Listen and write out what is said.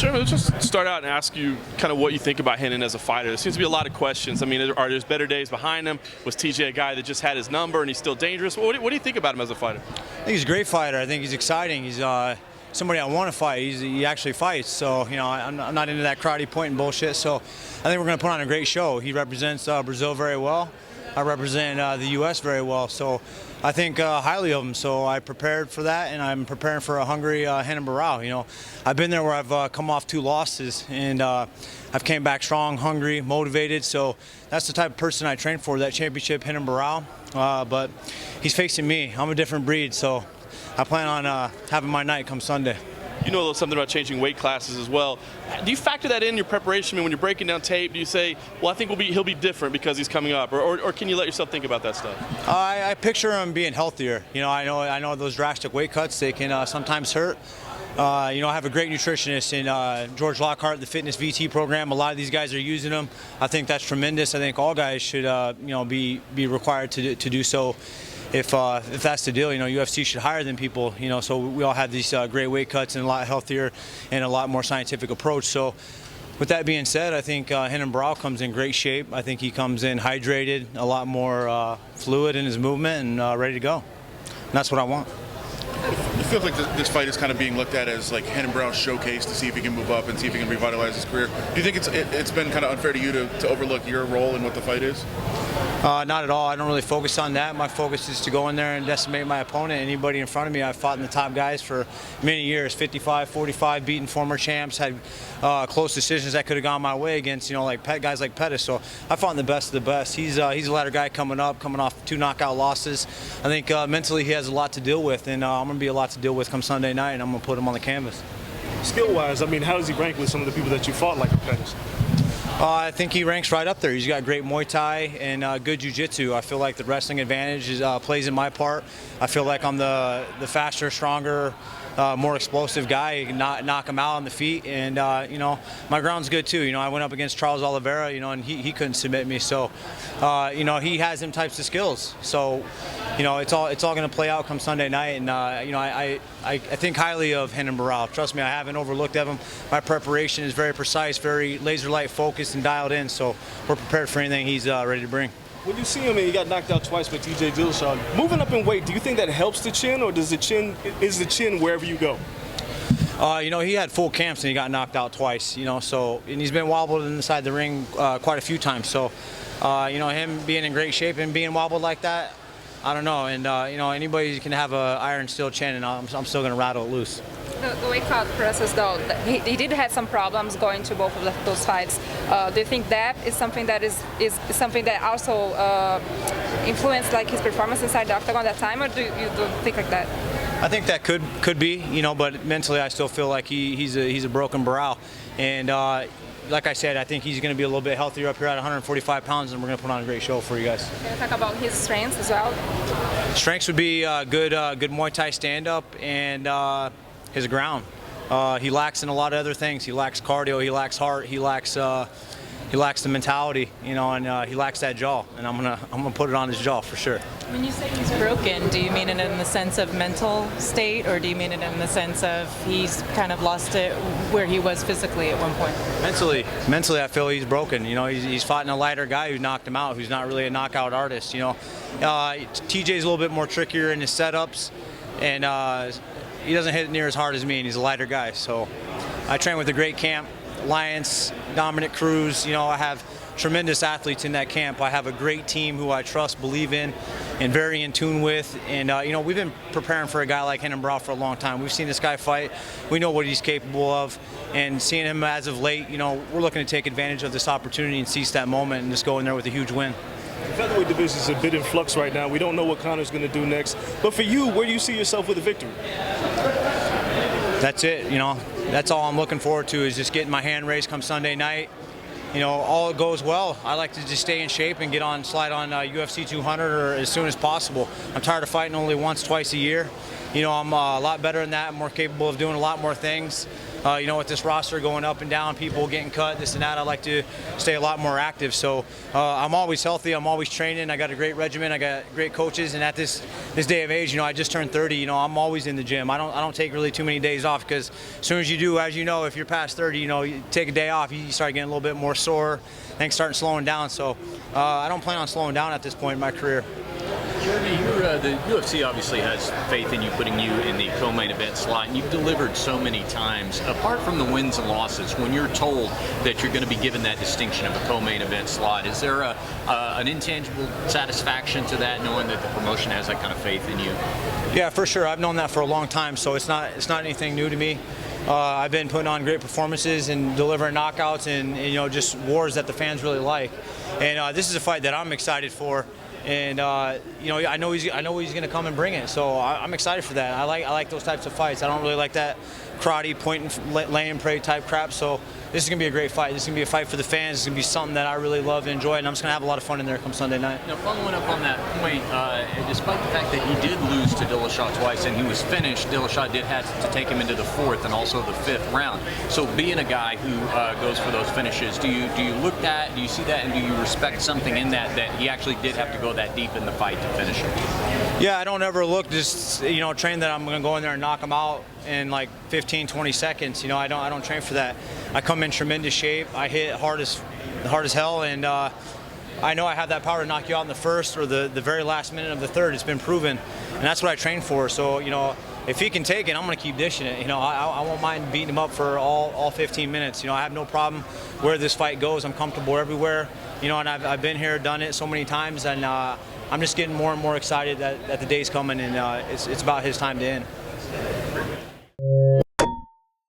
Sure, let's just start out and ask you kind of what you think about Renan as a fighter. There seems to be a lot of questions. I mean, are there better days behind him? Was TJ a guy that just had his number and he's still dangerous? What do you think about him as a fighter? I think he's a great fighter. I think he's exciting. He's somebody I want to fight. He actually fights. So, you know, I'm not into that karate pointing bullshit. So I think we're going to put on a great show. He represents Brazil very well. I represent the U.S. very well. So I think highly of him. So I prepared for that, and I'm preparing for a hungry Renan Barão. You know, I've been there where I've come off 2 losses, and I've came back strong, hungry, motivated. So that's the type of person I train for, that championship Renan Barão. But he's facing me. I'm a different breed, so I plan on having my night come Sunday. You know a little something about changing weight classes as well. Do you factor that in your preparation? I mean, when you're breaking down tape, do you say, well, I think he'll be different because he's coming up? Or can you let yourself think about that stuff? I picture him being healthier. You know, I know those drastic weight cuts, they can sometimes hurt. You know, I have a great nutritionist in George Lockhart, the Fitness VT program. A lot of these guys are using them. I think that's tremendous. I think all guys should, you know, be required to do so. If that's the deal, you know, UFC should hire them people, you know, so we all have these great weight cuts and a lot healthier and a lot more scientific approach. So with that being said, I think Renan Barão comes in great shape. I think he comes in hydrated, a lot more fluid in his movement, and ready to go. And that's what I want. It feels like this fight is kind of being looked at as like Renan Barão's showcase to see if he can move up and see if he can revitalize his career. Do you think it's been kind of unfair to you to overlook your role in what the fight is? Not at all. I don't really focus on that. My focus is to go in there and decimate my opponent. Anybody in front of me, I've fought in the top guys for many years, 55, 45, beating former champs, had close decisions that could have gone my way against, you know, like guys like Pettis. So I fought in the best of the best. He's a ladder guy coming off 2 knockout losses. I think mentally he has a lot to deal with, and I'm going to be a lot to deal with come Sunday night, and I'm going to put him on the canvas. Skill-wise, I mean, how does he rank with some of the people that you fought like Pettis? I think he ranks right up there. He's got great Muay Thai and good Jiu-Jitsu. I feel like the wrestling advantage plays in my part. I feel like I'm the faster, stronger, more explosive guy. Knock him out on the feet, and you know, my ground's good too. You know, I went up against Charles Oliveira, you know, and he couldn't submit me. So, you know, he has them types of skills. So, you know, it's all going to play out come Sunday night, and you know, I think highly of Renan Barão. Trust me, I haven't overlooked him. My preparation is very precise, very laser-light focused and dialed in. So we're prepared for anything he's ready to bring. When you see him and he got knocked out twice by TJ Dillashaw, moving up in weight, do you think that helps the chin, or is the chin wherever you go? You know, he had full camps and he got knocked out twice, you know, so, and he's been wobbled inside the ring quite a few times. So, you know, him being in great shape and being wobbled like that, I don't know. And, you know, anybody can have an iron steel chin, and I'm still going to rattle it loose. The weight cut process, though, he did have some problems going to both of those fights. Do you think that is something that is something that also influenced like his performance inside the octagon at that time, or do you don't think like that? I think that could be, you know, but mentally I still feel like he's a broken Barão, and like I said, I think he's going to be a little bit healthier up here at 145 pounds, and we're going to put on a great show for you guys. Can you talk about his strengths as well? Strengths would be good Muay Thai stand-up and his ground. He lacks in a lot of other things. He lacks cardio, he lacks heart, he lacks the mentality, you know, and he lacks that jaw. And I'm gonna put it on his jaw for sure. When you say he's broken, do you mean it in the sense of mental state, or do you mean it in the sense of he's kind of lost it where he was physically at one point? Mentally, I feel he's broken. You know, he's fought a lighter guy who knocked him out, who's not really a knockout artist. You know, TJ's a little bit more trickier in his setups, and he doesn't hit it near as hard as me, and he's a lighter guy. So I train with a great camp, Alliance, Dominic Cruz. You know, I have tremendous athletes in that camp. I have a great team who I trust, believe in, and very in tune with. And you know, we've been preparing for a guy like Renan Barão for a long time. We've seen this guy fight. We know what he's capable of. And seeing him as of late, you know, we're looking to take advantage of this opportunity and seize that moment and just go in there with a huge win. The featherweight division is a bit in flux right now. We don't know what Conor's going to do next. But for you, where do you see yourself with a victory? That's it. You know, that's all I'm looking forward to, is just getting my hand raised come Sunday night. You know, all goes well, I like to just stay in shape and slide on UFC 200 or as soon as possible. I'm tired of fighting only once, twice a year. You know, I'm a lot better than that. I'm more capable of doing a lot more things. You know, with this roster going up and down, people getting cut, this and that, I like to stay a lot more active. So I'm always healthy. I'm always training. I got a great regimen. I got great coaches. And at this day of age, you know, I just turned 30. You know, I'm always in the gym. I don't take really too many days off, because as soon as you do, as you know, if you're past 30, you know, you take a day off, you start getting a little bit more sore, things start slowing down. So I don't plan on slowing down at this point in my career. Jeremy, the UFC obviously has faith in you, putting you in the co-main event slot, and you've delivered so many times. Apart from the wins and losses, when you're told that you're going to be given that distinction of a co-main event slot, is there an intangible satisfaction to that, knowing that the promotion has that kind of faith in you? Yeah, for sure. I've known that for a long time, so it's not anything new to me. I've been putting on great performances and delivering knockouts and you know, just wars that the fans really like. And this is a fight that I'm excited for. And you know, I know he's going to come and bring it, so I'm excited for that. I like those types of fights. I don't really like that karate point and lay and pray type crap. So this is going to be a great fight. This is going to be a fight for the fans. It's going to be something that I really love and enjoy, and I'm just going to have a lot of fun in there come Sunday night. Now, following up on that point, despite the fact that he did lose to Dillashaw twice and he was finished, Dillashaw did have to take him into the 4th and also the 5th round. So being a guy who goes for those finishes, do you look at, do you see that, and do you respect something in that he actually did have to go that deep in the fight to finish him? Yeah, I don't ever look, just, you know, train that I'm going to go in there and knock him out in like 15, 20 seconds. You know, I don't train for that. I come in tremendous shape. I hit hard as hell, and I know I have that power to knock you out in the 1st or the very last minute of the 3rd. It's been proven, and that's what I train for. So, you know, if he can take it, I'm going to keep dishing it. You know, I won't mind beating him up for all 15 minutes. You know, I have no problem where this fight goes. I'm comfortable everywhere. You know, and I've been here, done it so many times, and I'm just getting more and more excited that the day's coming, and it's about his time to end.